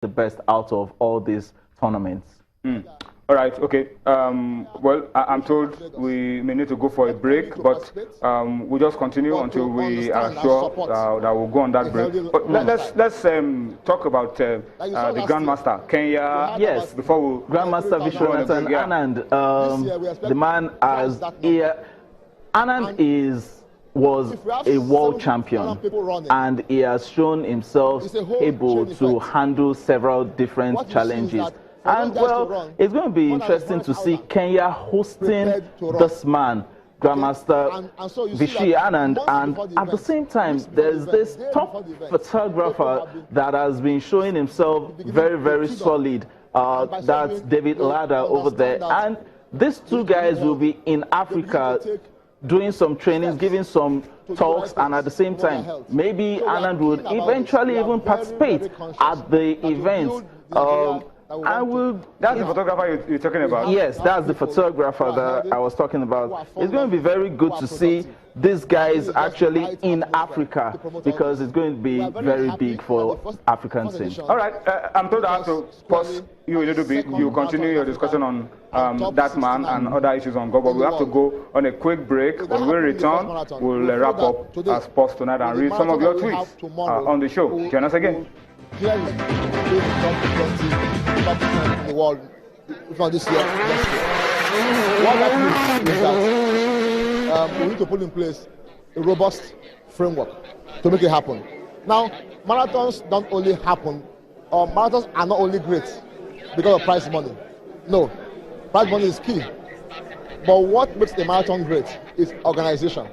the best out of all these tournaments. All right, okay. Well, I'm told we may need to go for a break, but we'll just continue until we are sure that we'll go on that break. But let's talk about the Grandmaster, Kenya. Yes, before we Grandmaster Vishwanathan Anand, the man Anand was a world champion, and he has shown himself able to handle several different challenges. And well, it's going to be interesting to see Kenya hosting this man, Grandmaster Vishy Anand, and at the same time, there's this top photographer that has been showing himself very, very solid. That's David Lada over there. And these two guys will be in Africa doing some trainings, giving some talks, and at the same time, maybe Anand would eventually even participate at the event. That's the photographer you're talking about? Yes, that's the photographer that I was talking about. It's going to be very good to see these guys actually in Africa, because it's going to be very big for African scene. All right, I'm told I have to pause you a little bit. You continue your discussion on that man and other issues on Go, but we have to go on a quick break. When we return, we'll wrap up our sports tonight and read some of your tweets on the show. Join us again. Here is the top 20 in the world for this year. What that means is that we need to put in place a robust framework to make it happen. Now, marathons don't only happen, or marathons are not only great because of prize money. No, prize money is key. But what makes a marathon great is organization.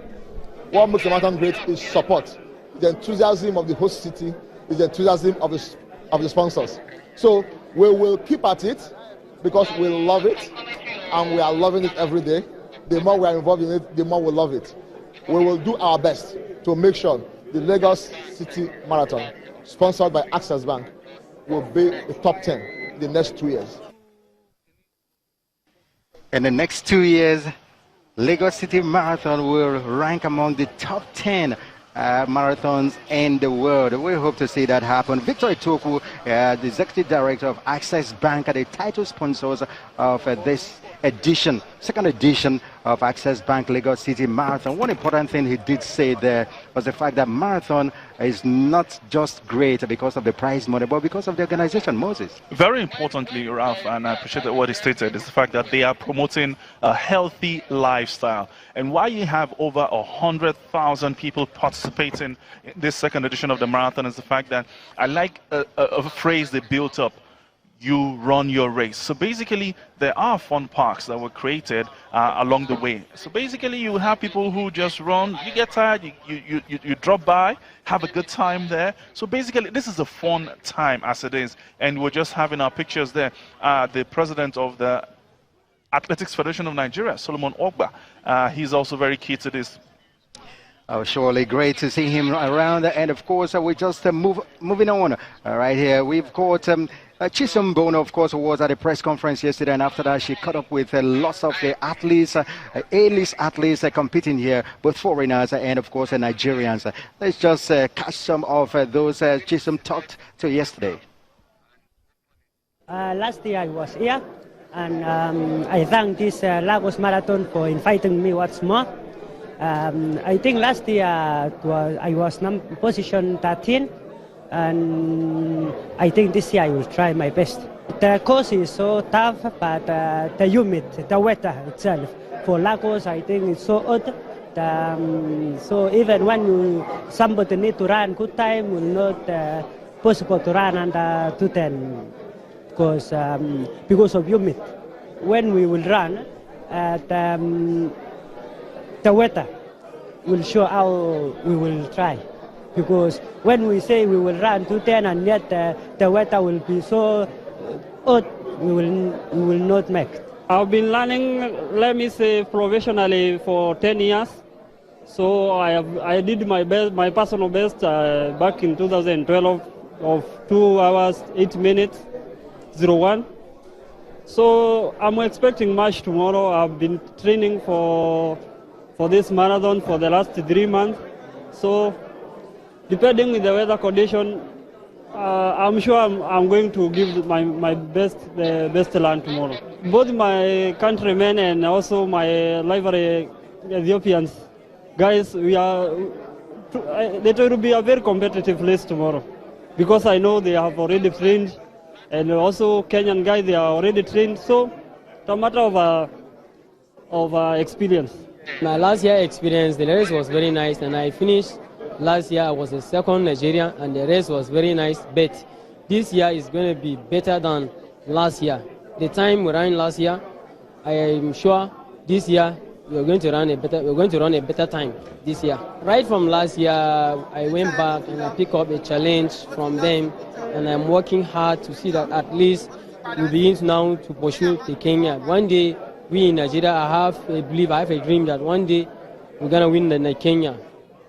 What makes a marathon great is support, the enthusiasm of the host city, is the enthusiasm of the sponsors. So we will keep at it because we love it and we are loving it every day. The more we are involved in it, the more we love it. We will do our best to make sure the Lagos City Marathon, sponsored by Access Bank, will be the top 10 in the next 2 years. In the next 2 years, Lagos City Marathon will rank among the top 10 marathons in the world. We hope to see that happen. Victor Itoku, the executive director of Access Bank, are the title sponsors of this edition, second edition of Access Bank Lagos City Marathon. One important thing he did say there was the fact that marathon is not just great because of the prize money, but because of the organization. Moses. Very importantly, Ralph, and I appreciate what he stated, is the fact that they are promoting a healthy lifestyle. And while you have over 100,000 people participating in this second edition of the marathon, is the fact that I like a phrase they built up: you run your race. So basically, there are fun parks that were created along the way. So basically, you have people who just run, you get tired, you drop by, have a good time there. So basically, this is a fun time as it is. And we're just having our pictures there. The president of the Athletics Federation of Nigeria, Solomon Ogba, he's also very key to this. Oh, surely great to see him around. And of course, we're just moving on. Right here, we've got Chisom Bono, of course, who was at a press conference yesterday, and after that she caught up with lots of the athletes, A-list athletes competing here, both foreigners and of course Nigerians. Let's just catch some of those Chisom talked to yesterday. Last year I was here, and I thank this Lagos Marathon for inviting me once more. I think last year I was position 13. And I think this year I will try my best. The course is so tough, but the humidity, the weather itself, for Lagos, I think it's so hot. So even when somebody need to run good time, will not possible to run under 210 because of humidity. When we will run, the weather will show how we will try. Because when we say we will run 210 and yet the weather will be so hot, we will not make it. I've been learning, let me say, professionally for 10 years. So I did my best, my personal best back in 2012 of 2 hours, 8 minutes, 01. So I'm expecting much tomorrow. I've been training for this marathon for the last 3 months. So depending on the weather condition, I'm sure I'm going to give my best, the best land tomorrow. Both my countrymen and also my library Ethiopians, guys, it will be a very competitive race tomorrow, because I know they have already trained, and also Kenyan guys, they are already trained, so it's a matter of experience. My last year experience, the race was very nice, and I finished last year. I was the second Nigerian, and the race was very nice. But this year is going to be better than last year. The time we ran last year, I am sure this year we're going to run a better time this year. Right from last year, I went back and I picked up a challenge from them, and I'm working hard to see that at least we begin now to pursue the Kenya. One day, we in Nigeria, I have a dream that one day we're going to win the Kenya,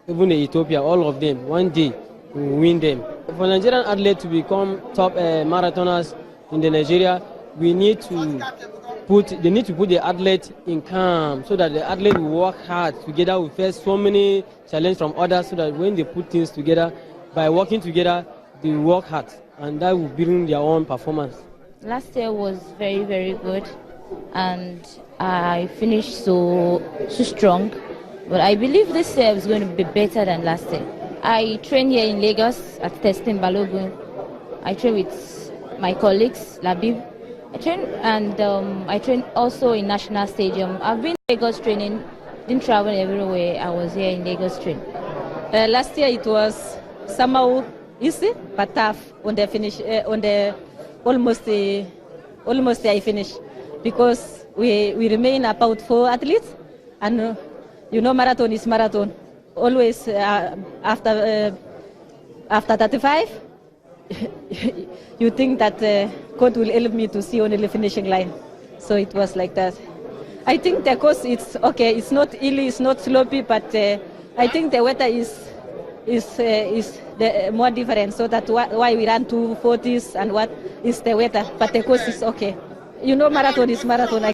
even the Ethiopia, all of them. One day we will win them. For Nigerian athletes to become top marathoners in the Nigeria, they need to put the athlete in camp, so that the athlete will work hard together. We face so many challenges from others, so that when they put things together, by working together, they work hard, and that will bring their own performance. Last year was very, very good, and I finished so strong. But I believe this year is going to be better than last year. I train here in Lagos at Testing Balogun. I train with my colleagues, Labib. I train also in National Stadium. I've been in Lagos training, didn't travel everywhere. I was here in Lagos training. Last year it was somehow easy but tough on the finish. Almost I finished, because we remain about 4 athletes, and marathon is marathon. Always after 35, you think that God will help me to see only the finishing line. So it was like that. I think the course it's okay. It's not hilly, it's not slopey, but I think the weather is the more different. So that's why we ran 240s and what is the weather. But the course is okay. Marathon is marathon.